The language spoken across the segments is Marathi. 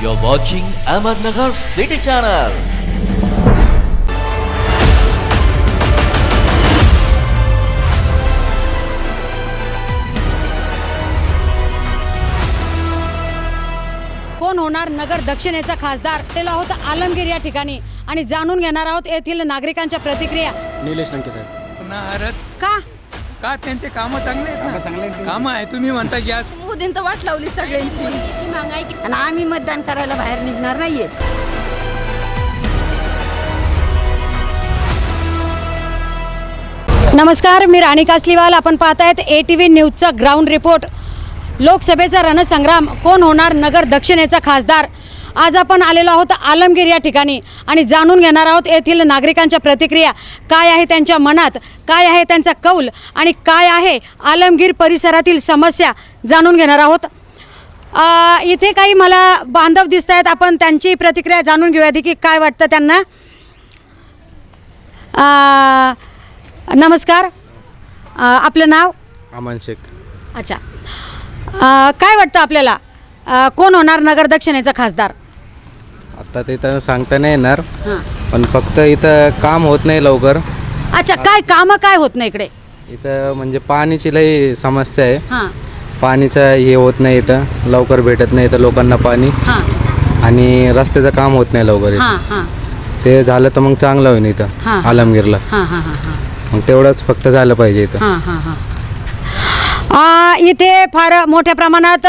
You're watching Ahmednagar City Channel. कोण होणार नगर दक्षिणेचा खासदार? आलेलो आहोत आलमगीर या ठिकाणी आणि जाणून घेणार आहोत येथील नागरिकांच्या प्रतिक्रिया. निलेश लंके साहेब. का का त्यांचे कामं चांगले आहेत ना? कामं आहे. तुम्ही म्हणता की आज मोदींनी तर वाट लावली सगळ्यांची. आणि आम्ही मतदान करायला बाहेर निघणार नाहीये. नमस्कार, मी राणी कासलीवाल. आपण पाहतायत ATV न्यूजचा ग्राउंड रिपोर्ट. लोकसभेचा रणसंग्राम, कोण होणार नगर दक्षिणेचा खासदार? आज आपण आलेलो आहोत आलमगीर या ठिकाणी आणि जाणून घेणार आहोत येथील नागरिकांच्या प्रतिक्रिया. काय आहे त्यांच्या मनात, काय आहे त्यांचा कौल आणि काय आहे आलमगीर परिसरातील समस्या जाणून घेणार आहोत. इथे काही मला बांधव दिसत आहेत. आपण त्यांची प्रतिक्रिया जाणून घेऊया की काय वाटतं त्यांना. नमस्कार, आपलं नाव? अमन शेख. अच्छा, काय वाटतं आपल्याला कोण होणार नगर दक्षिणेचा खासदार? आता ते तर सांगता नाही येणार, हां. पण फक्त इथं काम होत नाही लवकर. अच्छा, काय कामं काय होत नाही इकडे? इथं म्हणजे पाणीची लई समस्या आहे. हां पाणीचं हे होत नाही, इथं लवकर भेटत नाही इथं लोकांना पाणी. हां आणि रस्त्याचं काम होत नाही लवकर इथं. हां हां ते झालं तर मग चांगलं होईल इथं हां. आलमगीरला. हां हां हां हां मग तेवढंच फक्त झालं पाहिजे इथं. हां हां हां. इथे फार मोठ्या प्रमाणात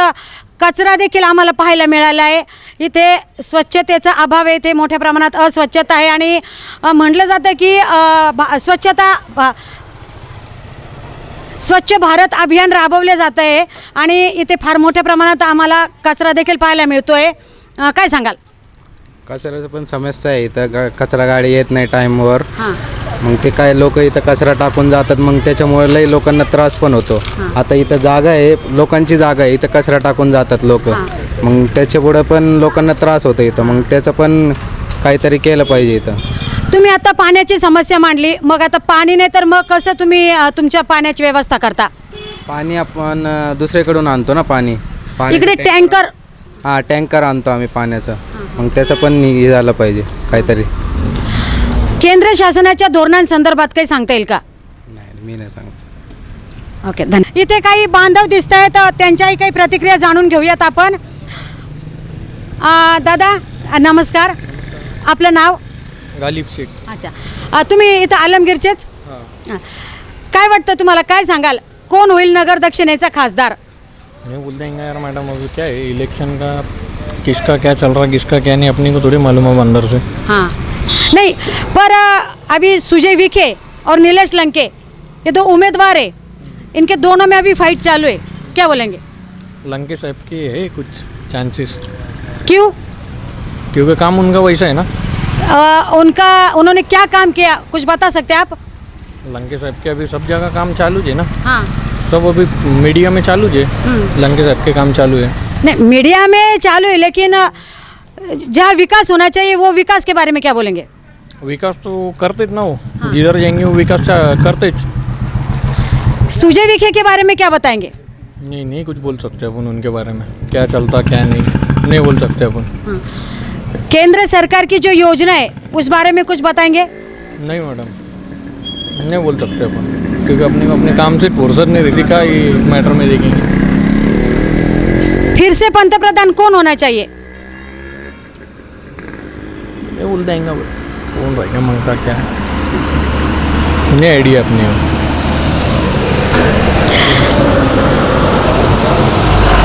कचरा देखील आम्हाला पाहायला मिळाला आहे. इथे स्वच्छतेचा अभाव आहे. इथे मोठ्या प्रमाणात अस्वच्छता आहे आणि म्हटलं जातं की स्वच्छ भारत अभियान राबवले जात आहे आणि इथे फार मोठ्या प्रमाणात आम्हाला कचरा देखील पाहायला मिळतो आहे. काय सांगाल? कचऱ्याचं पण समस्या आहे इथं. कचरा गाडी येत नाही टाईमवर. हां मग ते काय लोक इथं कचरा टाकून जातात, मग त्याच्यामुळे लई लोकांना त्रास पण होतो. आता इथं जागा आहे, लोकांची जागा आहे, इथं कचरा टाकून जातात लोक. मग त्याच्यापुढं पण लोकांना त्रास होतो इथं. मग त्याचं पण काहीतरी केलं पाहिजे इथं. तुम्ही आता पाण्याची समस्या मांडली, मग आता पाणी नाही तर मग कसं तुम्ही तुमच्या पाण्याची व्यवस्था करता? पाणी आपण दुसरीकडून आणतो ना पाणी. इकडे टँकर? हां, टँकर आणतो आम्ही पाण्याचं. मग त्याचं पण हे झालं पाहिजे काहीतरी. केंद्र शासनाच्या धोरणांसंदर्भात काही सांगता येईल का? नाही, मी नाही सांगतो. ओके, धन्यवाद. इथे काही बांधव दिसत आहेत, त्यांच्याही काही प्रतिक्रिया जाणून घेऊयात आपण. दादा नमस्कार, आपलं नाव? गालिब शेख. अच्छा, तुम्ही इथं आलमगीरचेच? हां. काय वाटतं तुम्हाला, काय सांगाल कोण होईल नगर दक्षिणेचा खासदार? नहीं बोल देंगे यार मैडम, अभी क्या है इलेक्शन का, किसका क्या चल रहा है किसका क्या नहीं अपनी को थोड़ी मालूम है अंदर से. हाँ नहीं, पर अभी सुजय विखे और नीलेश लंके ये दो उम्मीदवार है, इनके दोनों में अभी फाइट चालू है, क्या बोलेंगे? लंके साहब की है कुछ चांसेस, क्यों? क्योंकि काम उनका वैसा है ना. उन्होंने क्या काम किया, कुछ बता सकते हैं आप? लंके साहब के अभी सब जगह काम चालू है ना. हाँ, सब अभी मीडिया में चालू है. लंके साहब के काम चालू है. नहीं मीडिया में चालू है, लेकिन जहाँ विकास होना चाहिए वो विकास के बारे में क्या बोलेंगे? विकास तो करते ना वो. जिधर जाएंगे वो विकास करते. सुजय विखे के बारे में क्या बताएंगे? नहीं कुछ बोल सकते अपन उनके बारे में, क्या चलता क्या नहीं बोल सकते अपन. केंद्र सरकार की जो योजना है उस बारे में कुछ बताएंगे? नहीं मैडम, नहीं बोल सकते अपन, क्योंकि अपने को अपने काम से फुर्सत नहीं रहती. का ये मैटर में देखेंगे. फिर से पंतप्रधान कौन होना चाहिए? नहीं बोल देंगे कौन रहेगा मांगता क्या है, नहीं आइडिया अपने को.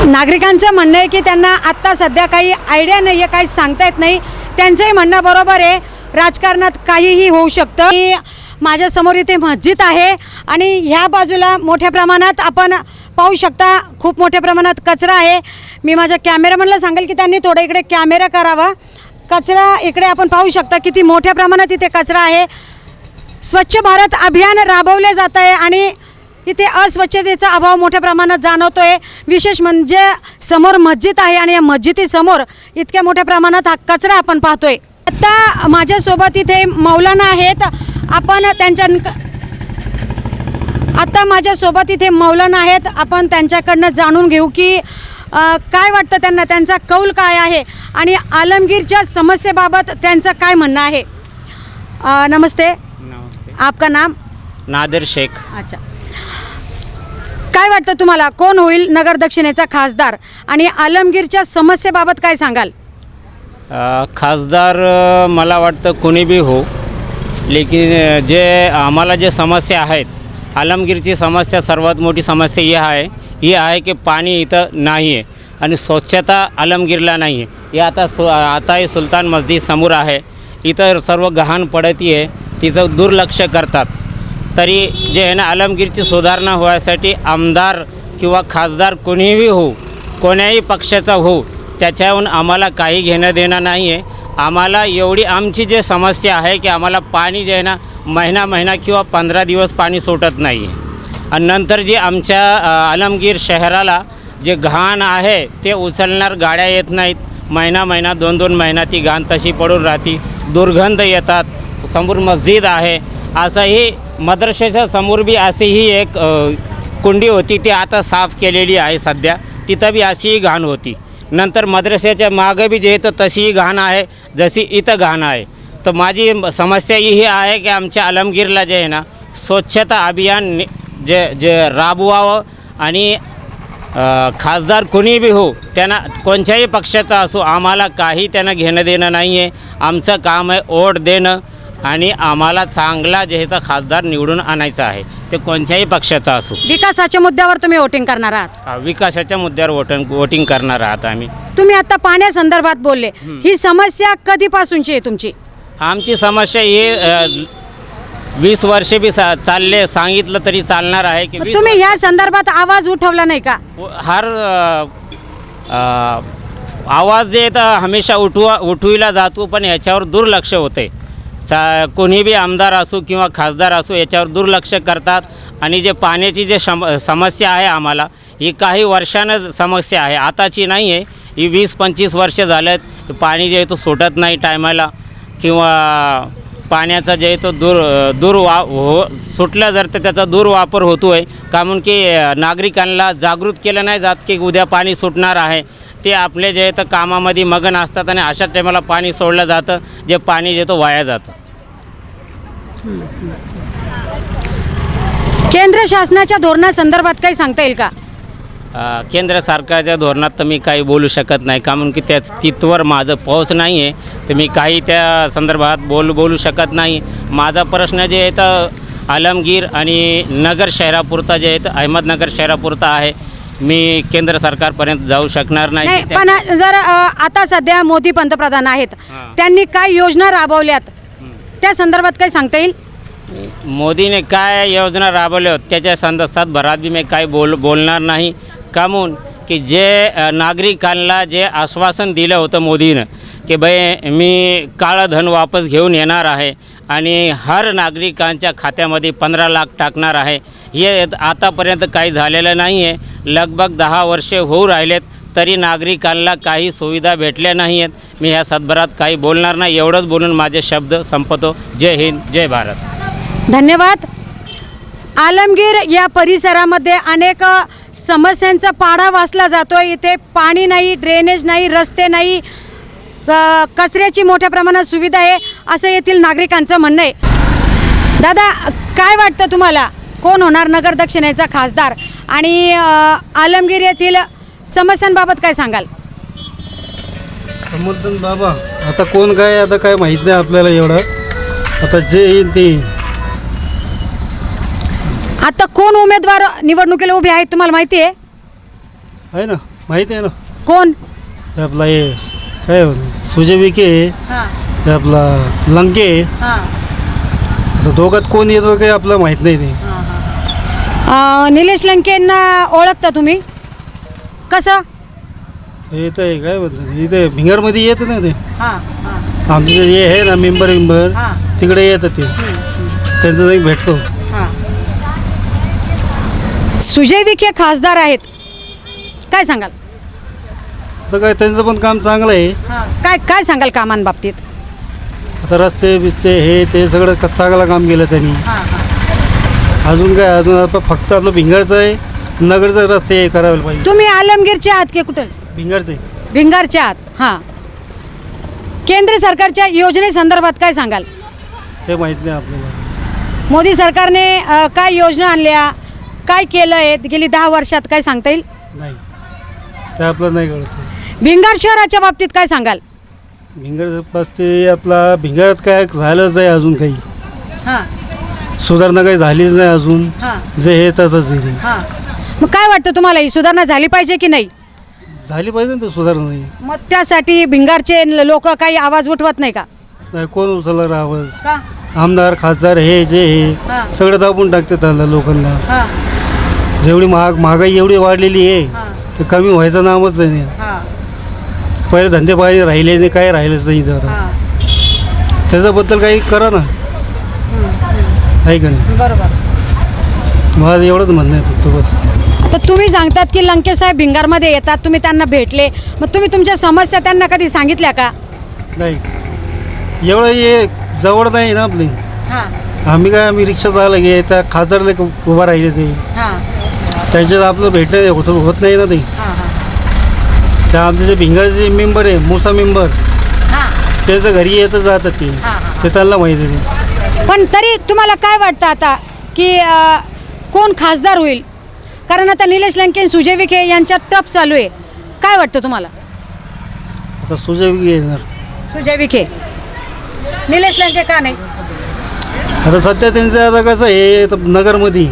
नागरिकांचं म्हणणं आहे की त्यांना आत्ता सध्या काही आयडिया नाही आहे, काही सांगता येत नाही. त्यांचंही म्हणणं बरोबर आहे, राजकारणात काहीही होऊ शकतं. माझ्यासमोर इथे मस्जिद आहे आणि ह्या बाजूला मोठ्या प्रमाणात आपण पाहू शकता खूप मोठ्या प्रमाणात कचरा आहे. मी माझ्या कॅमेरामॅनला सांगेल की त्यांनी थोडं इकडे कॅमेरा करावा. कचरा इकडे आपण पाहू शकता किती मोठ्या प्रमाणात इथे कचरा आहे. स्वच्छ भारत अभियान राबवले जात आहे आणि इथे अस्वच्छतेचा अभाव मोठ्या प्रमाणात जाणवतोय. विशेष म्हणजे समोर मस्जिद आहे आणि या मस्जिदीसमोर इतक्या मोठ्या प्रमाणात हा कचरा आपण पाहतोय. आता माझ्यासोबत इथे मौलाना आहेत, आपण त्यांच्या आता माझ्यासोबत इथे मौलाना आहेत, आपण त्यांच्याकडनं जाणून घेऊ की काय वाटतं त्यांना, त्यांचा कौल काय आहे आणि आलमगीरच्या समस्येबाबत त्यांचं काय म्हणणं आहे? नमस्ते, नमस्ते, आपका नाम? नादिर शेख. अच्छा, काय वाटतं तुम्हाला, कोण होईल नगर दक्षिणेचा खासदार आणि आलमगीरच्या समस्येबाबत काय सांगाल? खासदार मला वाटतं कोणी बी हो, लेकिन जे आम्हाला जे समस्या आहेत, आलमगीरची समस्या सर्वात मोठी समस्या ही आहे की पाणी इथं नाही आहे आणि स्वच्छता आलमगीरला नाही आहे. हे आता हे सुलतान मस्जिद समोर आहे, इथं सर्व घाण पडती आहे, तिचं दुर्लक्ष करतात. तरी जे आहे ना, आलमगीरची सुधारणा होण्यासाठी आमदार किंवा खासदार कोणीही हो, कोण्याही पक्षाचा हो, त्याच्याहून आम्हाला काही घेणं देणं नाही आहे. आम्हाला एवढी आमची जे समस्या आहे की आम्हाला पाणी जे आहे ना, महिना किंवा 15 दिवस पाणी सुटत नाही आहे. आणि नंतर जे आमच्या आलमगीर शहराला जे घाण आहे ते उचलणार गाड्या येत नाहीत. महिना 2-2 महिना ती घाण तशी पडून राहते, दुर्गंध येतात. समोर मस्जिद आहे, असंही मद्रसेच्या समोर बी अशीही एक कुंडी होती, ती आता साफ केलेली आहे सध्या, तिथं बी अशीही घाण होती. नंतर मद्रसेच्या मागं बी जे तर तशीही घाण आहे जशी इथं घाण आहे. तर माझी समस्या ही आहे की आमच्या आलमगीरला जे आहे ना, स्वच्छता अभियान जे राबवावं आणि खासदार कोणी बी हो, त्यांना कोणत्याही पक्षाचा असो, आम्हाला काही त्यांना घेणं देणं नाही आहे. आमचं काम आहे वोट देणं आणि आम्हाला चांगला जे तर खासदार निवडून आणायचा आहे, ते कोणत्याही पक्षाचा असो. विकासाच्या मुद्द्यावर तुम्ही वोटिंग करणार आहात? विकासाच्या मुद्द्यावर वोटिंग करणार आहात आम्ही. तुम्ही आता पाण्यासंदर्भात बोलले, ही समस्या कधीपासूनची आहे तुमची? आमची समस्या ही 20 वर्षे बी चालले सांगितलं तरी चालणार आहे की तुम्ही या संदर्भात आवाज उठवला नाही का? हर आवाज जे तर हमेशा उठविला जातो, पण ह्याच्यावर दुर्लक्ष होते. कोणी बी आमदार असो किंवा खासदार असो, याच्यावर दुर्लक्ष करतात. आणि जे पाण्याची जे समस्या आहे आम्हाला, ही काही वर्षानं समस्या आहे, आताची नाही आहे. ही 20-25 वर्ष झालेत, पाणी जे आहे तो सुटत नाही टायमाला, किंवा पाण्याचा जे आहे तो सुटला जर तर त्याचा दुर्वापर होतो आहे. का म्हणून की नागरिकांना जागृत केलं नाही जात की उद्या पाणी सुटणार आहे. ते आपले जे आहे तर कामामध्ये मगन असतात आणि अशा टायमाला पाणी सोडलं जातं, जे पाणी जे तो वाया जातं. केंद्र शासनाच्या धोरणासंदर्भात काही सांगता येईल का? केंद्र सरकारच्या धोरणात तर मी काही बोलू शकत नाही, का म्हणून की त्या तिथवर माझं पोहोच नाही आहे, तर मी काही त्या संदर्भात बोलू शकत नाही. माझा प्रश्न जे आहे तर आलमगीर आणि नगर शहरापुरता जे आहे तर अहमदनगर शहरापुरता आहे. मी केंद्र सरकारपर्यंत जाऊ शकणार नाही. पण जर आता सध्या मोदी पंतप्रधान आहेत, त्यांनी काय योजना राबवल्यात त्या संदर्भात काही सांगता येईल? मोदीने काय योजना राबवल्या त्याच्या संदर्भात भरात बी मी काही बोलणार नाही. का म्हणून की जे नागरिकांना जे आश्वासन दिलं होतं मोदीनं की बाई मी काळं धन वापस घेऊन येणार आहे आणि हर नागरिकांच्या खात्यामध्ये 15 लाख टाकणार आहे, हे आतापर्यंत काही झालेलं नाही आहे. लगभग 10 वर्षे होऊ राहिलेत तरी नागरिकांना काही सुविधा भेटल्या नाही आहेत. मी ह्या सदभरात काही बोलणार नाही. एवढंच बोलून माझे शब्द संपतो. जय हिंद, जय भारत. धन्यवाद. आलमगीर या परिसरामध्ये अनेक समस्यांचा पाढा वाचला जातो. इथे पाणी नाही, ड्रेनेज नाही, रस्ते नाही, कचऱ्याची मोठ्या प्रमाणात सुविधा आहे, असं येथील नागरिकांचं म्हणणं आहे. दादा, काय वाटतं तुम्हाला, कोण होणार नगर दक्षिणेचा खासदार आणि आलमगीर येथील समस्यांबाबत काय सांगाल? समर्थन बाबा, आता कोण काय, आता काय माहीत नाही आपल्याला एवढं. आता जे येईल ते. आता कोण उमेदवार निवडणुकीला उभे आहेत तुम्हाला माहिती आहे ना? माहिती आहे ना. कोण? आपला हे काय सुजय विखे, आपला लंके. आता दोघात कोण येतो काही आपलं माहीत नाही. ते निलेश लंकेंना ओळखता तुम्ही? कसं? येतं आहे काय म्हणतात, इथे भिंगरमध्ये येतं ना ते. आमचं जे आहे ना मेंबर तिकडे येतं, ते त्यांचं जाऊन भेटतो. सुजय विखे खासदार आहेत, काय सांगाल? तर काय त्यांचं पण काम चांगलं आहे. काय काय सांगाल कामांबाबतीत? आता रस्ते बिस्ते हे ते सगळं चांगलं काम केलं त्यांनी. अजून काय, अजून फक्त आपलं भिंगरचं आहे नगरचे रस्ते करायला पाहिजे. तुम्ही आलमगीरचे आहात की कुठं? भिंगरचे भिंगारचे आहात. हां, केंद्र सरकारच्या योजनेसंदर्भात काय सांगाल? ते माहीत नाही आपल्याला. मोदी सरकारने काय योजना आणल्या, काय केलं आहे गेली 10 वर्षात, काय सांगता येईल? नाही, ते आपलं नाही कळत. भिंगार शहराच्या बाबतीत काय सांगाल? भिंगर बसते आपला भिंगरात काय झालंच नाही अजून काही. हां सुधारणा काही झालीच नाही अजून. हां जे हे तसंच आहे. हां. मग काय वाटतं तुम्हाला, ही सुधारणा झाली पाहिजे की नाही? झाली पाहिजे ना, ते सुधारणा नाही. मग त्यासाठी भिंगारचे लोक काही आवाज उठवत नाही का? नाही, कोण उचलणार आवाज? का? आमदार खासदार हे जे हां. हे सगळं दाबून टाकते त्यांना लोकांना. हां जेवढी महागाई एवढी वाढलेली आहे हां ते कमी व्हायचं नामच नाही. हां पहिले धंदे पाहिले राहिले नाही, काय राहिलंच नाही इथं आता. हां. त्याच्याबद्दल काही करा ना, आहे का नाही? बरोबर. माझं एवढंच म्हणणं आहे फक्त बस. तर तुम्ही सांगतात की लंके साहेब भिंगारमध्ये येतात, तुम्ही त्यांना भेटले, मग तुम्ही तुमच्या समस्या त्यांना कधी सांगितल्या का? नाही, एवढं हे जवळ नाही ना आपली. हां आम्ही रिक्षा जायला गे त्या खासदारला उभा राहिले ते, हां त्याच्यात आपलं भेटणं होत नाही ना ते. हां त्या आमचे जे भिंगारचे मेंबर आहे, मूसा मेंबर, हां त्याचं घरी येतं जातात ते. हां, हां. ते त्यांना माहिती आहे. पण तरी तुम्हाला काय वाटतं आता की कोण खासदार होईल? कारण आता निलेश लंके, सुजय विखे यांच्यात टप चालू आहे. काय वाटतं तुम्हाला? आता सुजय विखे येणार. सुजय विखे, निलेश लंके का नाही? आता सध्या त्यांचं आता कसं आहे नगरमध्ये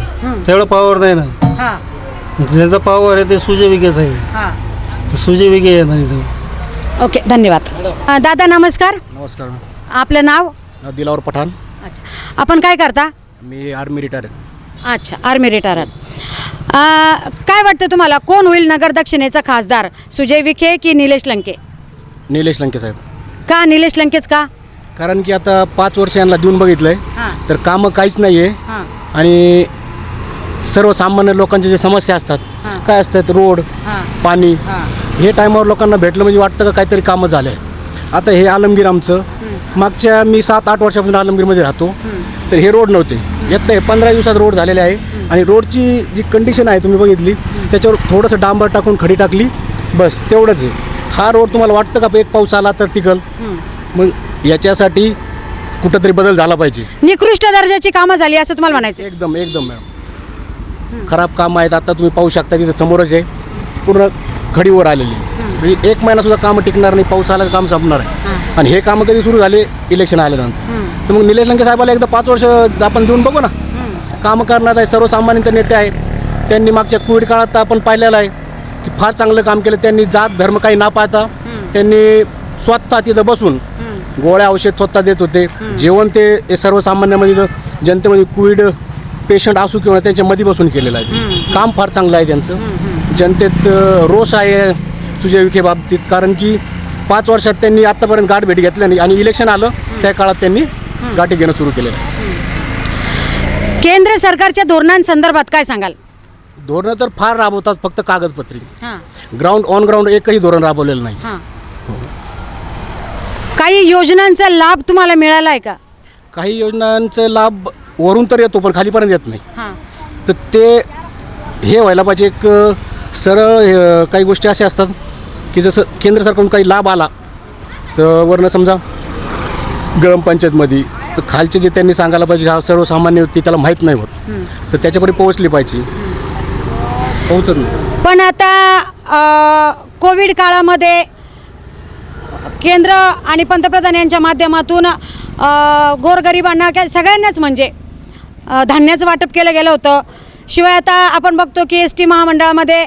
तेवढं पॉवर नाही ना. हां ज्याचा पॉवर आहे ते सुजय विखेच आहे. हां. सुजय विखे येणार इथं. ओके, धन्यवाद. दादा नमस्कार. नमस्कार. आपलं नाव? दिलावर पठाण. अच्छा, आपण काय करता? मी आर्मी रिटायर. अच्छा, आर्मी रिटायर. काय वाटतं तुम्हाला, कोण होईल नगर दक्षिणेचा खासदार, सुजय विखे की निलेश लंके? निलेश लंके साहेब. का निलेश लंकेच का? कारण की आता 5 वर्ष यांना देऊन बघितलंय, हां तर कामं काहीच नाही आहे. हां आणि सर्वसामान्य लोकांच्या ज्या समस्या असतात, हां. काय असतात, रोड, हां पाणी, हां हे टायमावर लोकांना भेटलं म्हणजे वाटतं का काहीतरी कामं झालं आहे. आता हे आलमगीर आमचं, मागच्या मी 7-8 वर्षापासून आलमगीरमध्ये राहतो, तर हे रोड नव्हते. येतं 15 दिवसात रोड झालेले आहे. आणि रोडची जी कंडिशन आहे तुम्ही बघितली, त्याच्यावर थोडंसं डांबर टाकून खडी टाकली, बस तेवढंच आहे. हा रोड तुम्हाला वाटतं का एक पाऊस आला तर टिकल? मग याच्यासाठी कुठंतरी बदल झाला पाहिजे. निकृष्ट दर्जाची कामं झाली असं तुम्हाला म्हणायचं? एकदम एकदम मॅडम, खराब काम आहेत. आता तुम्ही पाहू शकता तिथं समोरच आहे, पूर्ण खडीवर आलेली. म्हणजे 1 महिनासुद्धा कामं टिकणार नाही, पाऊस आला तर काम संपणार आहे. आणि हे कामं कधी सुरू झाले? इलेक्शन आल्यानंतर. तर मग निलेश लंके साहेबाला एकदा 5 वर्ष आपण देऊन बघू ना. कामं करणार आहे, सर्वसामान्यांचे नेते आहे. त्यांनी मागच्या कोविड काळात आपण पाहिलेलं आहे की फार चांगलं काम केलं. त्यांनी जात धर्म काही ना पाहता त्यांनी स्वतः तिथं बसून गोळ्या औषध स्वतः देत होते. जेवण ते सर्वसामान्यामध्ये जनतेमध्ये कोविड पेशंट असू किंवा त्यांच्यामध्ये बसून केलेलं आहे. काम फार चांगलं आहे त्यांचं. जनतेत रोष आहे सुजय विखे बाबतीत, कारण की 5 वर्षात त्यांनी आत्तापर्यंत गाठभेट घेतल्या नाही. आणि इलेक्शन आलं त्या काळात त्यांनी गाठी घेणं सुरू केलेलं आहे. केंद्र सरकारच्या धोरणांसंदर्भात काय सांगाल? धोरणं तर फार राबवतात, फक्त कागदपत्री. हां ग्राउंड ऑन ग्राउंड एकही धोरण राबवलेलं नाही. हां. काही योजनांचा लाभ तुम्हाला मिळाला आहे का? काही योजनांचा लाभ वरून तर येतो पण खालीपर्यंत येत नाही. हां तर ते हे व्हायला पाहिजे. एक सरळ काही गोष्टी अशा असतात की जसं केंद्र सरकारकडून काही लाभ आला तर वरनं समजा ग्रामपंचायतमध्ये, तर खालचे जे त्यांनी सांगायला पाहिजे हा सर्वसामान्य व्यक्ती त्याला माहीत नाही होत, तर त्याच्यापर्यंत पोहोचली पाहिजे. पोहोचत नाही. पण आता कोविड काळामध्ये केंद्र आणि पंतप्रधान यांच्या माध्यमातून गोरगरिबांना सगळ्यांनाच म्हणजे धान्याचं वाटप केलं गेलं होतं. शिवाय आता आपण बघतो की ST महामंडळामध्ये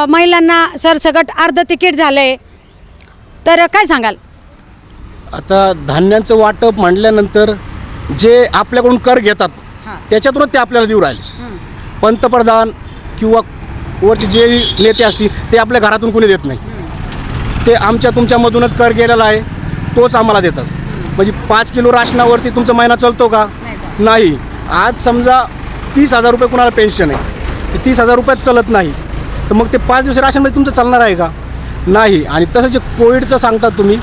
महिलांना सरसकट अर्ध तिकीट झालं आहे. तर काय सांगाल? आता धान्यांचं वाटप म्हणल्यानंतर जे आपल्याकडून कर घेतात त्याच्यातूनच ते आपल्याला देऊ राहिले. पंतप्रधान किंवा वरचे जे नेते असतील ते आपल्या घरातून कोणी देत नाही. ते आमच्या तुमच्यामधूनच कर गेलेला आहे, तोच आम्हाला देतात. म्हणजे 5 किलो राशनावरती तुमचा महिना चालतो का? नाही. आज समजा 30,000 रुपये कुणाला पेन्शन आहे, ते 30,000 रुपयात चालत नाही. तर मग ते 5 दिवस राशनमध्ये तुमचं चालणार आहे का? नाही. आणि तसं जे कोविडचं सांगतात तुम्ही,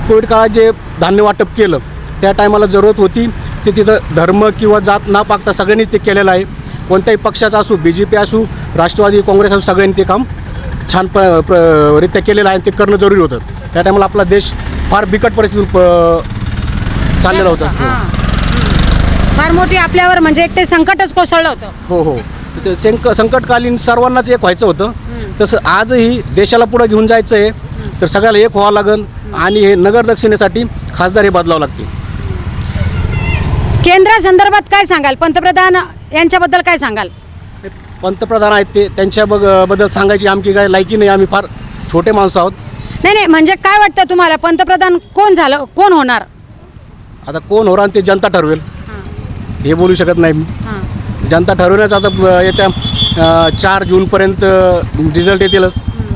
कोविड काळात जे धान्य वाटप केलं त्या टायमाला जरूरत होती ते तिथं धर्म किंवा जात ना पाकता सगळ्यांनीच ते केलेलं आहे. कोणत्याही पक्षाचा असू, BJP असू, राष्ट्रवादी काँग्रेस असू, सगळ्यांनी ते काम छान रित्या केलेलं आहे. ते करणं जरुरी होतं. त्या टायमाला आपला देश फार बिकट परिस्थितीतून चाललेला होता. फार मोठी आपल्यावर म्हणजे एक ते संकटच कोसळलं होतं. हो. ते संकटकालीन सर्वांनाच एक व्हायचं होतं. तसं आजही देशाला पुढं घेऊन जायचं आहे, तर सगळ्याला एक व्हावं लागेल. आणि हे नगर दक्षिणेसाठी खासदार हे बदलावं लागतील. केंद्रासंदर्भात काय सांगाल? पंतप्रधान यांच्याबद्दल काय सांगाल? पंतप्रधान आहेत ते, त्यांच्या बद्दल सांगायची आमची काय लायकी नाही. आम्ही फार छोटे माणसं आहोत. नाही म्हणजे काय वाटतं तुम्हाला, पंतप्रधान कोण होणार? आता कोण होणार ते जनता ठरवेल, हे बोलू शकत नाही मी. जनता ठरवण्याचं आता येत्या 4 जूनपर्यंत रिझल्ट येतीलच.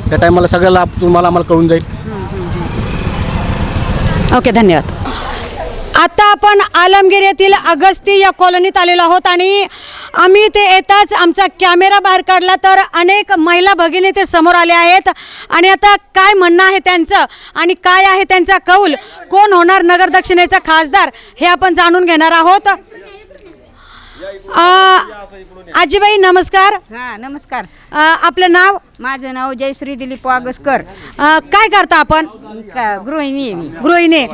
त्या टायमाला सगळ्याला आम्हाला कळून जाईल. ओके, धन्यवाद. आता आपण आलमगीर येथील अगस्ती या कॉलनीत आलेलो आहोत आणि आम्ही ते येताच आमचा कॅमेरा बाहेर काढला तर अनेक महिला भगिनी ते समोर आले आहेत. आणि आता काय म्हणणं आहे त्यांचं आणि काय आहे त्यांचा कौल, कोण होणार नगर दक्षिणेचा खासदार, हे आपण जाणून घेणार आहोत. आजीबाई नमस्कार. हां नमस्कार. आपलं नाव? माझं नाव जयश्री दिलीप वागसकर. काय करता आपण? गृहिणी आहे मी. गृहिणी.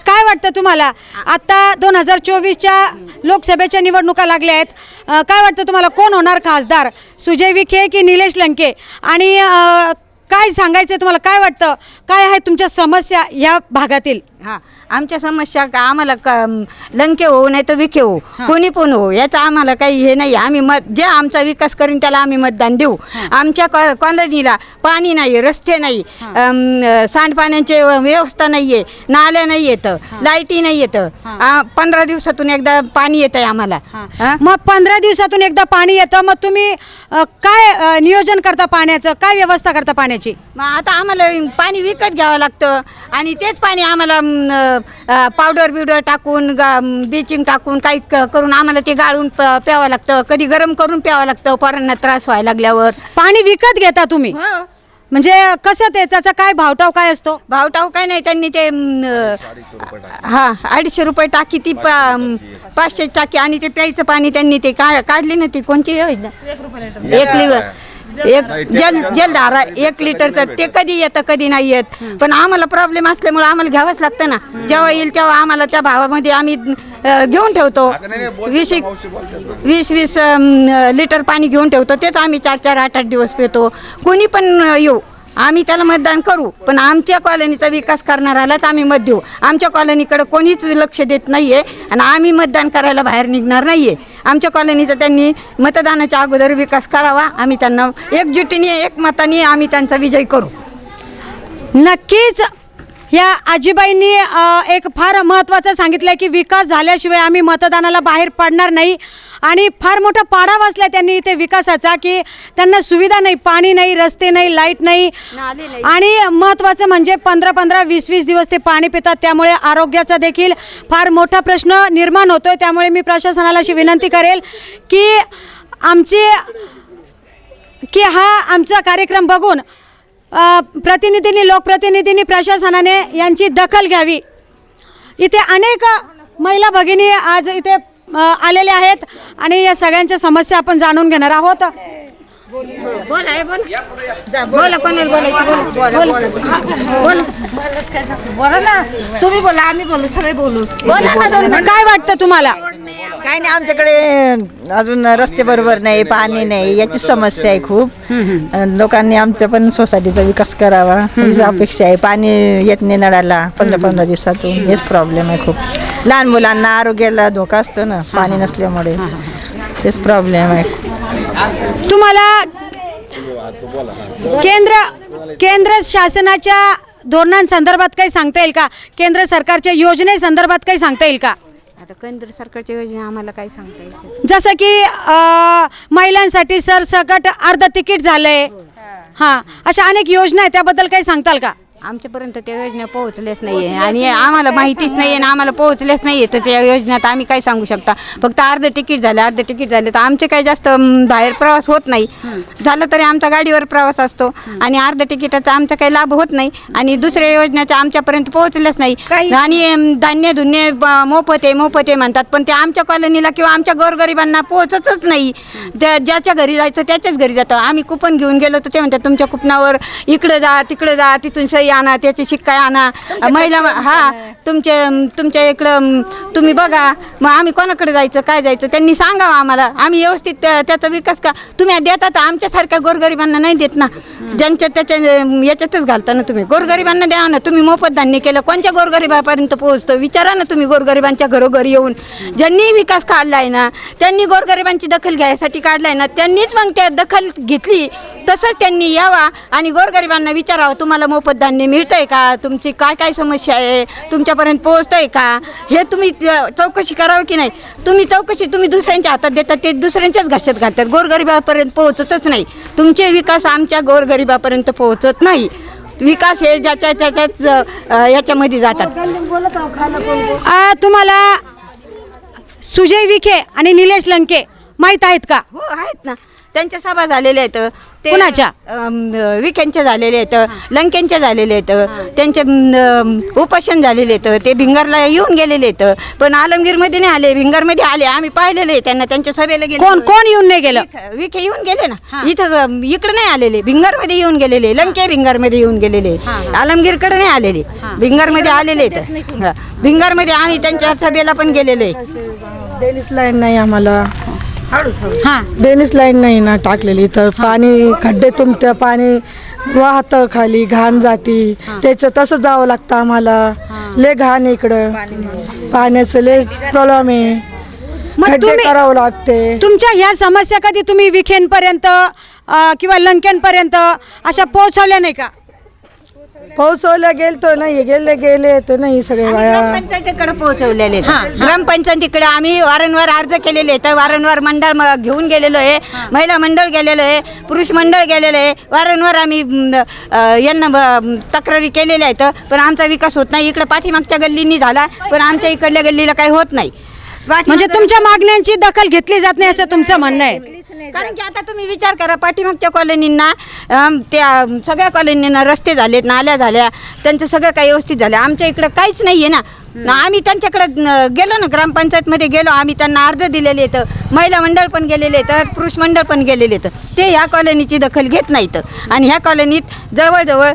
काय वाटतं तुम्हाला, आता 2024च्या लोकसभेच्या निवडणुका लागल्या आहेत, काय वाटतं तुम्हाला कोण होणार खासदार, सुजय विखे की निलेश लंके? आणि काय सांगायचं तुम्हाला, काय वाटतं, काय आहे तुमच्या समस्या ह्या भागातील? हां आमच्या समस्या का आम्हाला लंके हो नाही तर विखे हो, कोणी पण हो, याचं आम्हाला काही हे नाही. आम्ही जे आमचा विकास करीन त्याला आम्ही मतदान देऊ. आमच्या कॉलनीला पाणी नाही, रस्ते नाही, सांडपाण्याची व्यवस्था नाही आहे, नाल्या नाही येतं, लाईटी नाही येतं. 15 दिवसातून एकदा पाणी येतं आहे आम्हाला. मग 15 दिवसातून एकदा पाणी येतं, मग तुम्ही काय नियोजन करता पाण्याचं, काय व्यवस्था करता पाण्याची? मग आता आम्हाला पाणी विकत घ्यावं लागतं आणि तेच पाणी आम्हाला पावडर बिवडर टाकून ब्लिचिंग टाकून काही करून आम्हाला ते गाळून प्यावं लागतं. कधी गरम करून प्यावं लागतं पोरांना त्रास व्हायला लागल्यावर. पाणी विकत घेता तुम्ही? म्हणजे कसं ते, त्याचा काय भावटाव काय असतो? भावटाव काय नाही, त्यांनी ते 250 रुपये टाकी, ती 500 टाकी, आणि ते प्यायचं पाणी त्यांनी ते काढली ना, ती कोणची योजना, 1 लिटर जलधारा 1 लिटरचं, ते कधी येतं कधी नाही येत. पण आम्हाला प्रॉब्लेम असल्यामुळे आम्हाला घ्यावंच लागतं ना. जेव्हा येईल तेव्हा आम्हाला त्या भावामध्ये आम्ही घेऊन ठेवतो. 20 लिटर पाणी घेऊन ठेवतो. तेच आम्ही 4-4, 8-8 दिवस पितो. कोणी पण येऊ, आम्ही त्याला मतदान करू, पण आमच्या कॉलनीचा विकास करणाऱ्यालाच आम्ही मत देऊ. आमच्या कॉलनीकडे कोणीच लक्ष देत नाही आहे आणि आम्ही मतदान करायला बाहेर निघणार नाही आहे. आमच्या कॉलनीचा त्यांनी मतदानाच्या अगोदर विकास करावा. आम्ही त्यांना एकजुटीने, एकमताने आम्ही त्यांचा विजय करू. नक्कीच या आजीबाईंनी एक फार महत्त्वाचं सांगितलं आहे की विकास झाल्याशिवाय आम्ही मतदानाला बाहेर पडणार नाही. आणि फार मोठा पाडा वाचला त्यांनी इथे विकासाचा, की त्यांना सुविधा नाही, पाणी नाही, रस्ते नाही, लाईट नाही, आणि महत्त्वाचं म्हणजे 15-15, 20-20 दिवस ते पाणी पितात. त्यामुळे आरोग्याचा देखील फार मोठा प्रश्न निर्माण होतोय. त्यामुळे मी प्रशासनाला अशी विनंती करेल की हा आमचा कार्यक्रम बघून लोकप्रतिनिधींनी, प्रशासनाने यांची दखल घ्यावी. इथे अनेक महिला भगिनी आज इथे आलेले आहेत आणि या सगळ्यांच्या समस्या आपण जाणून घेणार आहोत. बोला ना, तुम्ही बोला, आम्ही बोलू, सगळे बोलू. काय वाटतं तुम्हाला? काय नाही, आमच्याकडे अजून रस्ते बरोबर नाही, पाणी नाही, याची समस्या आहे खूप. लोकांनी आमच्या पण सोसायटीचा विकास करावा हीच अपेक्षा आहे. पाणी येत नाही नळाला 15-15 दिवसातून, हेच प्रॉब्लेम आहे खूप. लहान मुलांना आरोग्याला धोका असतो ना पाणी नसल्यामुळे, तेच प्रॉब्लेम आहे. तुम्हाला केंद्र शासनाच्या धोरणांसंदर्भात काही सांगता येईल का? केंद्र सरकारच्या योजनेसंदर्भात काही सांगता येईल का? आता केंद्र सरकारच्या योजना आम्हाला काय सांगता येईल? जसं की महिलांसाठी सरसकट अर्ध तिकीट झालंय, हां, अशा अनेक योजना आहेत, त्याबद्दल काही सांगताल का? आमच्यापर्यंत त्या योजना पोहोचल्याच नाही आहे आणि आम्हाला माहितीच नाही आहे ना आम्हाला पोहोचल्याच नाही आहे. तर त्या योजनेत आम्ही काय सांगू शकता. फक्त अर्ध तिकीट झालं तर आमचे काही जास्त बाहेर प्रवास होत नाही. झालं तरी आमचा गाडीवर प्रवास असतो आणि अर्ध तिकिटाचा आमचा काही लाभ होत नाही आणि दुसऱ्या योजनेचा आमच्यापर्यंत पोहोचल्याच नाही. आणि धान्य धुन्य मोफत आहे म्हणतात, पण ते आमच्या कॉलनीला किंवा आमच्या गोरगरिबांना पोहोचतच नाही. ज्याच्या घरी जायचं त्याच्याच घरी जातं. आम्ही कुपन घेऊन गेलो तर ते म्हणतात तुमच्या कुपनावर इकडं जा तिकडं जा, तिथून सही आणा, त्याची शिक्का आणा. महिला तुमच्या इकडं तुम्ही बघा. मग आम्ही कोणाकडे जायचं काय जायचं त्यांनी सांगावं आम्हाला. आम्ही व्यवस्थित त्याचा विकास का तुम्ही देता तर आमच्यासारख्या गोरगरिबांना नाही देत ना. ज्यांच्या त्याच्या याच्यातच घालता ना तुम्ही. गोरगरिबांना द्या ना. तुम्ही मोफत धान्य केलं कोणत्या गोरगरिबापर्यंत पोहोचतं विचारा ना तुम्ही. गोरगरिबांच्या घरोघरी येऊन ज्यांनी विकास काढलाय ना, त्यांनी गोरगरिबांची दखल घ्यायसाठी काढलाय ना, त्यांनीच मग त्या दखल घेतली. तसंच त्यांनी यावा आणि गोरगरिबांना विचारावं तुम्हाला मोफत धान्य मिळतंय का, तुमची काय काय समस्या आहे, तुमच्यापर्यंत पोहोचतंय का, हे तुम्ही चौकशी करावं की नाही. तुम्ही दुसऱ्यांच्या हातात देतात ते दुसऱ्यांच्याच घशात घालतात. गोरगरिबापर्यंत पोहोचतच नाही. तुमचे विकास आमच्या गोरगरिबापर्यंत पोहोचत नाही. विकास हे त्याच्याच याच्यामध्ये जातात. तुम्हाला सुजय विखे आणि निलेश लंके माहीत आहेत का? हो आहेत ना. त्यांच्या सभा झालेल्या आहेत. ते कुणाच्या? विखेंच्या झालेले आहेत, लंकेंच्या झालेले आहेत, त्यांचे उपोषण झालेले आहेत. ते भिंगरला येऊन गेलेले आहेत, पण आलमगीरमध्ये नाही आले. भिंगरमध्ये आले. आम्ही पाहिलेले आहे त्यांना. त्यांच्या सभेला गेले. कोण येऊन नाही गेलं? विखे येऊन गेले ना. इकडे नाही आलेले. भिंगरमध्ये येऊन गेलेले. लंके भिंगरमध्ये येऊन गेलेले. आलमगीरकडे नाही आलेले. भिंगरमध्ये आलेले आहेत. भिंगरमध्ये आम्ही त्यांच्या सभेला पण गेलेले. डेनिस लाईन नाही आम्हाला. हां, डेनिस लाईन नाही ना टाकलेली. तर पाणी खड्डे तुमचं पाणी वाहतं खाली, घाण जाती. त्याचं तसं जावं लागतं आम्हाला. लय घाण आहे इकडं. पाण्याचं लय प्रॉब्लेम आहे. मग खड्डे करावं लागते. तुमच्या ह्या समस्या कधी तुम्ही विखेंपर्यंत किंवा लंकेंपर्यंत अशा पोहोचवल्या नाही का? पावसाला गेलतो नाही गेले तो नाही सगळे बाया. ग्रामपंचायतीकडे पोहोचवलेले. ग्रामपंचायतीकडे आम्ही वारंवार अर्ज केलेले आहेत. वारंवार मंडळ घेऊन गेलेलो आहे. महिला मंडळ गेलेलो आहे, पुरुष मंडळ गेलेलं आहे. वारंवार आम्ही यांना तक्रारी केलेल्या आहेत, पण आमचा विकास होत नाही. इकडे पाठीमागच्या गल्लींनी झाला, पण आमच्या इकडल्या गल्लीला काही होत नाही. म्हणजे तुमच्या मागण्यांची दखल घेतली जात नाही असं तुमचं म्हणणं आहे? कारण की आता तुम्ही विचार करा, पाठीमागच्या कॉलनींना त्या सगळ्या कॉलनींना रस्ते झालेत, नाल्या झाल्या, त्यांचं सगळं काही व्यवस्थित झालं. आमच्या इकडं काहीच नाही आहे ना. आम्ही त्यांच्याकडे गेलो ना, ग्रामपंचायतमध्ये गेलो. आम्ही त्यांना अर्ज दिलेले आहेत. महिला मंडळ पण गेलेले आहेत, पुरुष मंडळ पण गेलेले आहेत. ते ह्या कॉलनीची दखल घेत नाहीत. आणि ह्या कॉलनीत जवळजवळ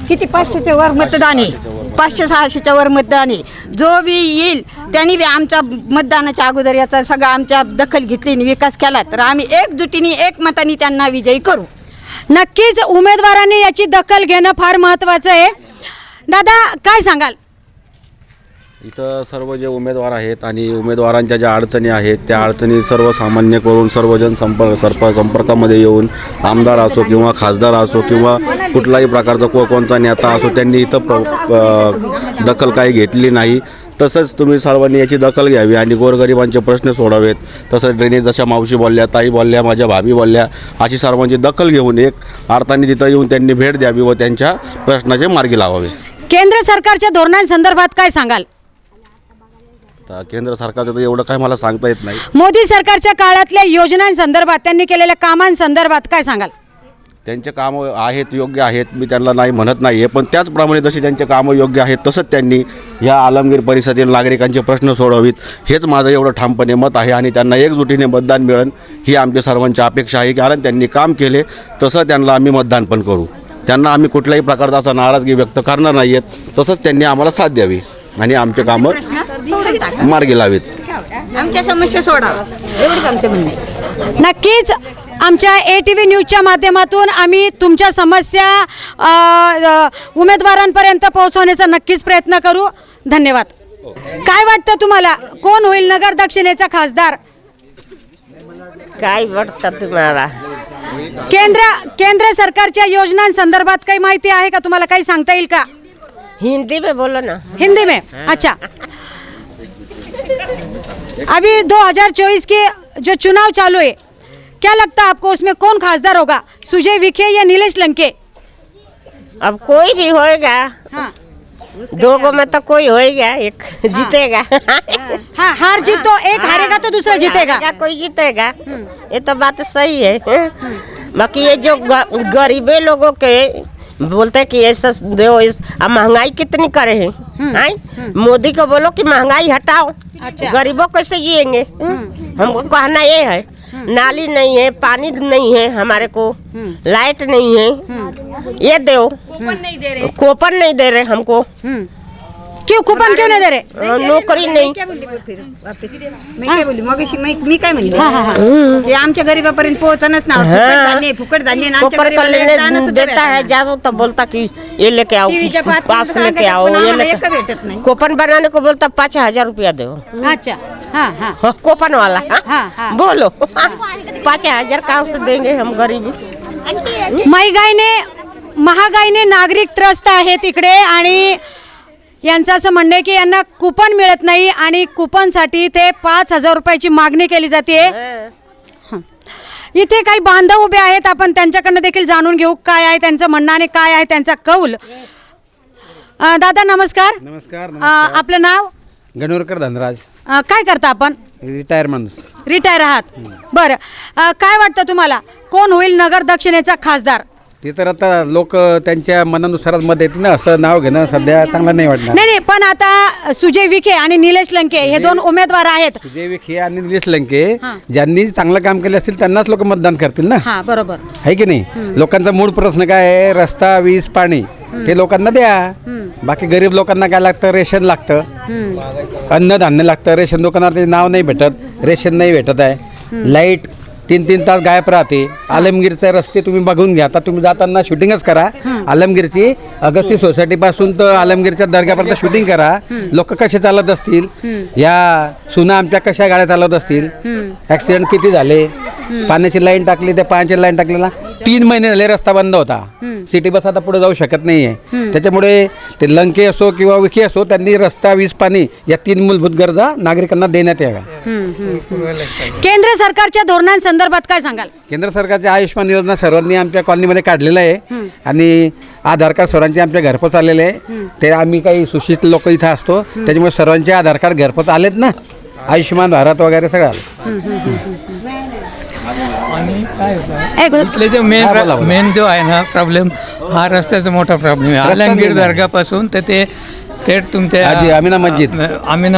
किती 500च्या वर मतदान आहे. 500-600च्या वर मतदान आहे. जो बी येईल त्यांनी बी आमच्या मतदानाच्या अगोदर याचा सगळा आमच्या दखल घेतली आणि विकास केला तर आम्ही एकजुटीने एकमताने त्यांना विजयी करू. नक्कीच उमेदवारांनी याची दखल घेणं फार महत्त्वाचं आहे. दादा काय सांगाल? इथं सर्व जे उमेदवार आहेत आणि उमेदवारांच्या ज्या अडचणी आहेत त्या अडचणी सर्वसामान्य करून सर्वजन संपर्कामध्ये येऊन आमदार असो किंवा खासदार असो किंवा कुठलाही प्रकारचा कोणता नेता असो त्यांनी इथं दखल काही घेतली नाही. तसंच तुम्ही सर्वांनी याची दखल घ्यावी आणि गोरगरिबांचे प्रश्न सोडावेत. तसंच ड्रेनेज जशा मावशी बोलल्या, ताई बोलल्या, माझ्या भाभी बोलल्या, अशी सर्वांची दखल घेऊन एक अर्थाने तिथं येऊन त्यांनी भेट द्यावी व त्यांच्या प्रश्नाचे मार्गी लावावे. केंद्र सरकारच्या धोरणांसंदर्भात काय सांगाल? केंद्र सरकारचं तर एवढं काय मला सांगता येत नाही. मोदी सरकारच्या काळातल्या योजनांसंदर्भात, त्यांनी केलेल्या कामांसंदर्भात काय सांगाल? त्यांचे कामं आहेत, योग्य आहेत, मी त्यांना नाही म्हणत नाही आहे, पण त्याचप्रमाणे जशी त्यांचे कामं योग्य आहेत तसंच त्यांनी या आलमगीर परिसरातील नागरिकांचे प्रश्न सोडवीत हेच माझं एवढं ठामपणे मत आहे. आणि त्यांना एकजुटीने मतदान मिळेल ही आमच्या सर्वांची अपेक्षा आहे. कारण त्यांनी काम केले तसं त्यांना आम्ही मतदान पण करू. त्यांना आम्ही कुठल्याही प्रकारचा असा नाराजगी व्यक्त करणार नाही आहेत. तसंच त्यांनी आम्हाला साथ द्यावी आणि आमचे कामं मार्गी लावीत. आमच्या समस्या सोडावा एवढंच आमचं म्हणणं आहे. नक्कीच आमच्या ATV न्यूजच्या माध्यमातून आम्ही तुमच्या समस्या उमेदवारांपर्यंत पोहोचवण्याचा नक्कीच प्रयत्न करू. धन्यवाद. काय वाटतं तुम्हाला, कोण होईल नगर दक्षिणेचा खासदार? काय वाटतं तुम्हाला? केंद्र सरकारच्या योजनांसंदर्भात काही माहिती आहे का तुम्हाला? काही सांगता येईल का? हिंदी में बोलो ना. हिंदी में? अच्छा. अभी 2024 के जो चुनाव चालू है, क्या लगता है आपको उसमें कौन खासदार होगा, सुजय विखे या नीलेश लंके? अब कोई भी होएगा, हाँ दो गो में तो कोई होएगा, एक जीतेगा। हाँ, हार जीत तो एक हारेगा तो दूसरा जीतेगा। कोई जीतेगा, ये तो बात सही है। बाकी ये जो गरीबे लोगों के बोलते हैं कि ऐसा दो, अब महंगाई कितनी करे हैं, मोदी को बोलो कि महंगाई हटाओ। अच्छा। गरीबों कैसे जिएंगे? हमको कहना ये है, नाली नहीं है, पानी नहीं है, हमारे को लाइट नहीं है, ये दो। कूपन नहीं दे रहे हमको। क्यों कूपन क्यों नहीं दे रहे? नौकरी नहीं। मी काय म्हणली की आमच्या गरीबापर्यंत पोहोचणच ना, फुकट धान्य ना, आमच्या कूपन गरीबाला एक दाणं करने सुद्धा देता है, जाओ तो बोलता कि ये लेके आओ, टीव्हीच्या पास लेके आओ, ये आम्हाला लेके एक भेटत नाही। कूपन बनाने को बोलता 5,000 रुपया दो। अच्छा, हाँ हाँ हाँ, कूपन वाला। हाँ, हाँ। बोलो 5,000 कहाँ से देंगे हम गरीबी? महागाईने नागरिक त्रस्त आहेत इकडे आणि यांचं असं म्हणणं आहे की यांना कुपन मिळत नाही आणि कुपनसाठी ते 5,000 रुपयाची मागणी केली जाते। इथे काही बांधव उभे आहेत, आपण त्यांच्याकडनं देखील जाणून घेऊ काय आहे त्यांचं म्हणणं आणि काय आहे त्यांचा कौल। दादा नमस्कार। नमस्कार. आपलं नाव? गणोरकर धनराज. काय करता आपण? रिटायर माणूस. रिटायर आहात, बरं. काय वाटतं तुम्हाला कोण होईल नगर दक्षिणेचा खासदार? ते तर आता लोक त्यांच्या मनानुसारच मत येतील ना, असं नाव घेणं सध्या चांगलं नाही वाटणार. नाही, पण आता सुजय विखे आणि निलेश लंके हे दोन उमेदवार आहेत. सुजय विखे आणि निलेश लंके ज्यांनी चांगलं काम केले असतील त्यांनाच लोक मतदान करतील ना. हा बरोबर आहे की नाही? लोकांचा मूळ प्रश्न काय आहे? रस्ता, वीज, पाणी ते लोकांना द्या. बाकी गरीब लोकांना काय लागतं? रेशन लागतं, अन्नधान्य लागतं. रेशन दुकानात ते नाव नाही भेटत, रेशन नाही भेटत आहे. लाईट 3-3 तास गायब राहते. आलमगीरचे रस्ते तुम्ही बघून घ्या. आता तुम्ही जाताना शूटिंगच करा आलमगीरची, अगस्ती सोसायटी पासून तर आलमगीरच्या दर्ग्यापर्यंत शूटिंग करा. लोक कसे चालत असतील, या सुना आमच्या कशा गाड्या चालवत असतील, ॲक्सिडेंट किती झाले. पाण्याची लाईन टाकली, त्या पाण्याची लाईन टाकलेला 3 महिने झाले रस्ता बंद होता. सिटी बस आता पुढे जाऊ शकत नाही आहे. त्याच्यामुळे ते लंके असो किंवा विखे असो, त्यांनी रस्ता, वीज, पाणी या 3 मूलभूत गरजा नागरिकांना देण्यात याव्या. केंद्र सरकारच्या धोरणांसंदर्भात काय सांगाल? केंद्र सरकारच्या आयुष्यमान योजना सर्वांनी आमच्या कॉलनीमध्ये काढलेलं आहे आणि आधार कार्ड सर्वांचे आमच्या घरपोच आलेले आहे. ते आम्ही काही सुशिक्षित लोक इथं असतो, त्याच्यामुळे सर्वांचे आधार कार्ड घरपोच आलेत ना. आयुष्यमान भारत वगैरे सगळं इथले जो मेन जो आहे ना प्रॉब्लेम, हा रस्त्याचा मोठा प्रॉब्लेम आहे. आलमगीर दर्गापासून तर ते थेट तुमच्या आमिना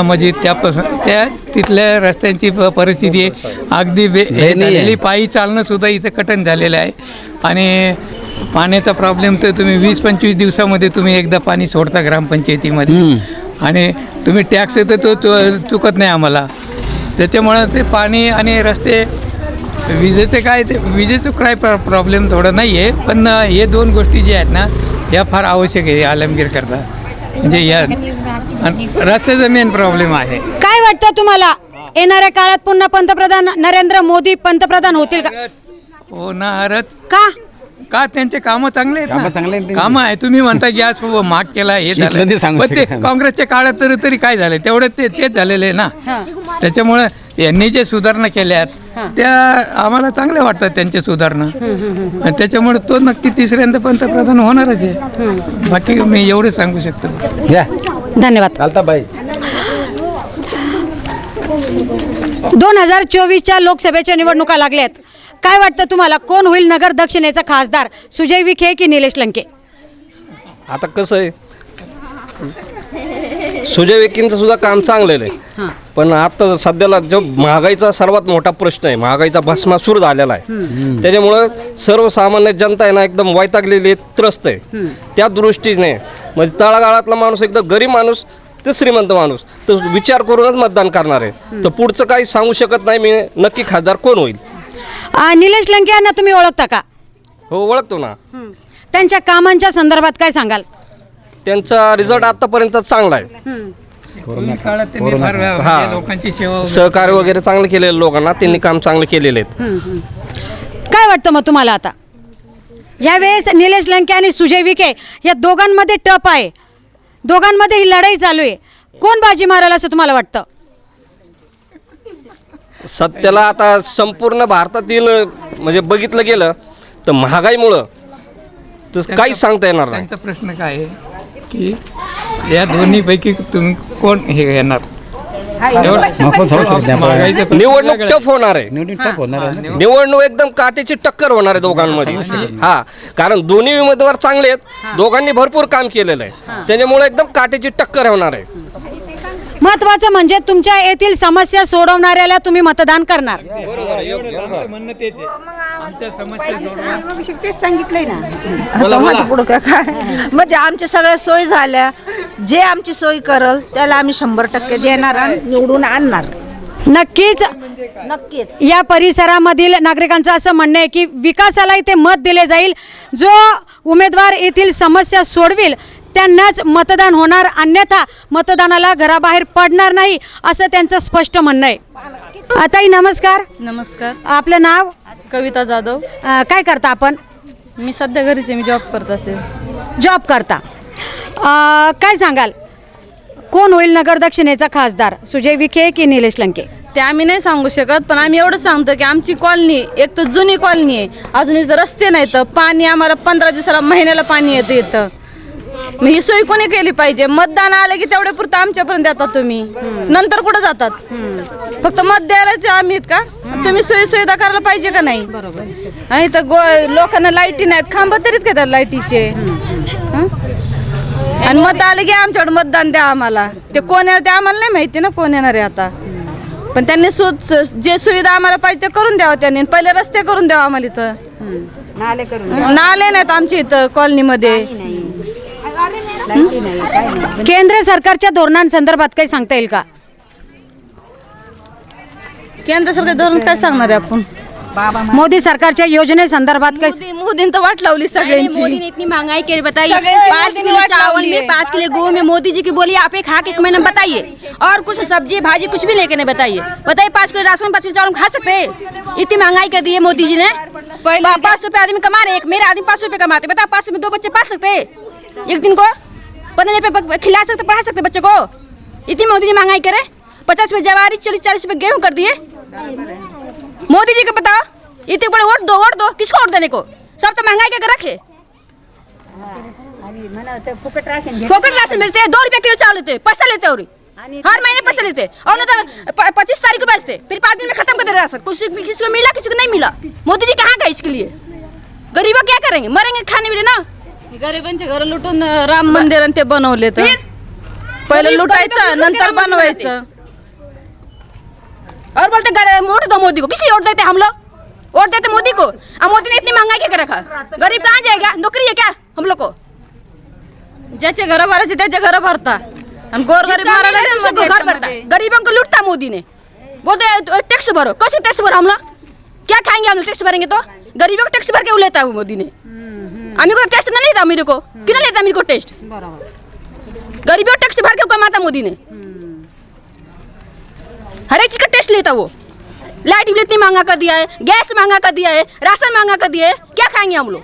मस्जिद त्यापासून त्या तिथल्या रस्त्यांची परिस्थिती अगदी हे झालेली. पायी चालणं सुद्धा इथं कठीण झालेलं आहे. आणि पाण्याचा प्रॉब्लेम तर तुम्ही 20-25 दिवसामध्ये तुम्ही एकदा पाणी सोडता ग्रामपंचायतीमध्ये, आणि तुम्ही टॅक्स तर तो चुकत नाही आम्हाला. त्याच्यामुळं ते पाणी आणि रस्ते, विजेचे काय, ते विजेचं काय प्रॉब्लेम थोडं नाही आहे, पण हे 2 गोष्टी ज्या आहेत ना या फार आवश्यक आहे आलमगीर करता. म्हणजे या रस्त्याचा मेन प्रॉब्लेम आहे. काय वाटतं तुम्हाला येणाऱ्या काळात पुन्हा पंतप्रधान नरेंद्र मोदी पंतप्रधान होतील का? होणारच. का त्यांचे कामं चांगले आहेत. कामं आहे. तुम्ही म्हणता गॅस महाग केला, हे झालं, पण ते काँग्रेसच्या काळात तरी काय झालं तेवढं तेच झालेलं आहे ना. त्याच्यामुळे यांनी जे सुधारणा केल्यात त्या आम्हाला चांगल्या वाटतात, त्यांच्या सुधारणा. आणि त्याच्यामुळे तो नक्की 3ऱ्यांदा पंतप्रधान होणारच आहे. बाकी मी एवढं सांगू शकतो. धन्यवाद. 2024च्या लोकसभेच्या निवडणुका लागल्यात. काय वाटतं तुम्हाला कोण होईल नगर दक्षिणेचा खासदार, सुजय विखे की निलेश लंके? आता कसं आहे, सुजय विखेंचं सुद्धा काम चांगलेलं आहे, पण आता सध्याला जो महागाईचा सर्वात मोठा प्रश्न आहे, महागाईचा भस्मासूर झालेला आहे. त्याच्यामुळं सर्वसामान्य जनता आहे ना एकदम वैतागलेली, त्रस्त आहे. त्या दृष्टीने म्हणजे तळागाळातला माणूस, एकदम गरीब माणूस ते श्रीमंत माणूस, तो विचार करूनच मतदान करणार आहे. तर पुढचं काही सांगू शकत नाही मी नक्की खासदार कोण होईल. निलेश लंके यांना तुम्ही ओळखता का? हो, ओळखतो ना. त्यांच्या कामांच्या संदर्भात काय सांगाल? त्यांचा रिझल्ट आतापर्यंत चांगला आहे. लोकांची सेवा, सहकार्य वगैरे चांगलं केलेलं लोकांना, त्यांनी काम चांगलं केलेले आहेत. काय वाटतं मग तुम्हाला आता यावेळेस निलेश लंके आणि सुजय विखे या दोघांमध्ये टप आहे, दोघांमध्ये ही लढाई चालू आहे, कोण बाजी मारेल असं तुम्हाला वाटतं? सध्याला आता संपूर्ण भारतातील म्हणजे बघितलं गेलं तर महागाईमुळं तर काहीच सांगता येणार नाही. त्यांचा प्रश्न काय आहे की या दोन्हीपैकी तुम्ही कोण हे येणार? निवडणूक टफ होणार आहे. निवडणूक एकदम काटेची टक्कर होणार आहे दोघांमध्ये. हा, कारण दोन्ही उमेदवार चांगले आहेत, दोघांनी भरपूर काम केलेलं आहे, त्याच्यामुळे एकदम काटेची टक्कर होणार आहे. महत्वाचं म्हणजे तुमच्या येथील समस्या सोडवणाऱ्याला तुम्ही मतदान करणार. म्हणणं तेच आहे. आमच्या समस्या तेच सांगितलंय ना. आता माझं पुढं काय म्हणजे आमच्या सगळ्या सोयी झाल्या, जे आमची सोय करल त्याला आम्ही 100% देणार आणि निवडून आणणार. नक्कीच नक्कीच या परिसरामधील नागरिकांचं असं म्हणणं आहे की विकासाला इथे मत दिले जाईल. जो उमेदवार येथील समस्या सोडविल त्यांनाच मतदान होणार, अन्यथा मतदानाला घराबाहेर पडणार नाही, असं त्यांचं स्पष्ट म्हणणं आहे. ताई नमस्कार. नमस्कार. आपलं नाव? कविता जाधव. काय करता आपण? मी सध्या घरीच आहे, मी जॉब करत असते. जॉब करता. काय सांगाल, कोण होईल नगर दक्षिणेचा खासदार, सुजय विखे की निलेश लंके? ते आम्ही नाही सांगू शकत, पण आम्ही एवढं सांगतो की आमची कॉलनी एक तर जुनी कॉलनी आहे, अजून इथं रस्ते नाहीत, पाणी आम्हाला 15 दिवसाला महिन्याला पाणी येतं इथं. मग ही सोय कोणी केली पाहिजे? मतदान आलं की तेवढ्या पुरतं आमच्यापर्यंत येतात तुम्ही, नंतर कुठं जातात? फक्त मत द्यायलाच आम्ही का? तुम्ही सोयी सुविधा करायला पाहिजे का नाही? बरोबर. इथं लोकांना लाईटी नाहीत, खांब तरीच घेतात लाईटीचे. आणि मत आलं की आमच्याकडे मतदान द्या आम्हाला. ते कोण येणार ते आम्हाला नाही माहिती ना, कोण येणार आहे आता. पण त्यांनी जे सुविधा आम्हाला पाहिजे ते करून द्यावं त्यांनी. पहिले रस्ते करून द्यावं आम्हाला इथं. नाले नाहीत आमच्या इथं कॉलनीमध्ये. केंद्र सरकारच्या धोरणांसंदर्भात काही सांगता येईल का? केंद्र सरकार धोरण काय सांगणार आहे आपण? मोदी सरकारच्या योजनेसंदर्भात काही? मोदीने तर वाट लावली सगळ्यांची. मोदी ने इतनी महंगाई के बताइए, 5 किलो चावल में 5 किलो गेहूं में मोदी जी की बोली आप एक खा के मैंने बताइए, और कुछ सब्जी भाजी कुछ भी लेके नहीं बताइए. 5 किलो राशन 5 किलो चावल खा सकते हैं? इतनी महंगाई कर दी है मोदी जी ने. 5 रुपये आदमी कमा रहे, मेरे आदमी 5 रुपये कमाते, बता 5 रुपये 2 बच्चे पाल सकते हैं एक दिन को? 15 रुपये खिला सकते, पढ़ा सकते बच्चे को? इतनी मोदी जी महंगाई करे. 50 रुपये जवारी, 40 रुपये गेहूँ कर दिए. मोदी जी को बताओ, इतने बड़े वोट दो, किसको वोट देने को? सब तो महंगाई के रखे. फोकट राशन मिलते हैं, 2 रुपये किलो चावल लेते, पैसा लेते और हर महीने पैसा लेते, और ना तो 25 तारीख को बेचते, फिर 5 दिन में खत्म कर देते राशन. किसी को मिला, किसी को नहीं मिला. मोदी जी कहाँ गए इसके लिए? गरीबों क्या करेंगे? मरेंगे खाने मिले ना. गरिबांचे घर लुटून राम मंदिर ते बनवले. तर पहिलं लुटायचं, नंतर बनवायचं. और बोलते वोट दो मोदी को. किसी वोट देते हम लोग? वोट देते मोदी को. अब मोदी ने इतनी महंगाई क्या रखा? गरीब कहाँ जाएगा? नौकरी है क्या हम लोग को? ज्याचे घर भरायचे त्याचे घर भरता, आणि गोरगरीब घर भरता, गरीबों को लूटता मोदी ने. बोलते टैक्स भरो. कैसे टैक्स भरो हम लोग? क्या खाएंगे हम लोग? टैक्स भरेंगे तो गरीबों को टैक्स भर के लेता है वो मोदी ने. हमें को टेस्ट नहीं लेता, मेरे को क्यों नहीं लेता मेरे को टेस्ट? गरीबों टैक्स भर के कमाता मोदी ने. हर एक चीज का टेस्ट लेता वो. लाइट बिल इतनी महंगा कर दिया है, गैस महंगा कर दिया है, राशन महंगा कर दिया है. क्या खाएंगे हम लोग?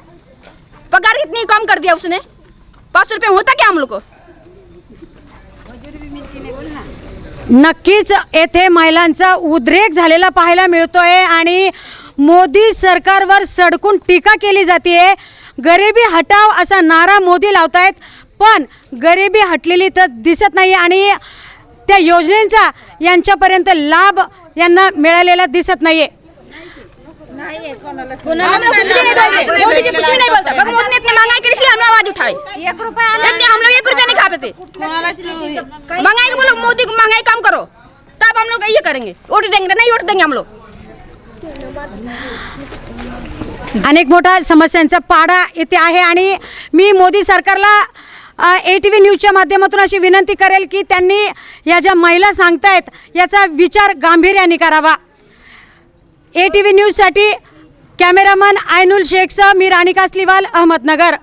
पगार कितनी कम कर दिया उसने. 5 रुपये होता क्या हम लोग को? नक्कीच येथे महिलांचा उद्रेक झालेला पाहायला मिळतोय आणि मोदी सरकारवर सडकून टीका केली जाते. गरिबी हटाव असा नारा मोदी लावतायत, पण गरिबी हटलेली तर दिसत नाही आणि त्या योजनेचा यांच्यापर्यंत लाभ यांना मिळालेला दिसत नाहीये. मोदी जी कुछ भी नहीं बोलता. मोदी ने इतनी महंगाई की इसलिए हम आवाज उठाए. 1 रुपया हम लोग 1 रुपया नहीं खा पाते. महंगाई को बोलो मोदी को महंगाई कम करो, तब हम लोग ये करेंगे. वोट देंगे नहीं, वोट देंगे हम लोग. अनेक मोठा समस्यांचा पाडा येथे आहे आणि मी मोदी सरकारला ATV न्यूजच्या माध्यमातून अशी विनंती करेल की त्यांनी या ज्या महिला सांगतायत याचा विचार गांभीर्याने करावा. ATV न्यूजसाठी कॅमेरामन आयनुल शेखसह मी राणी कासलीवाल, अहमदनगर.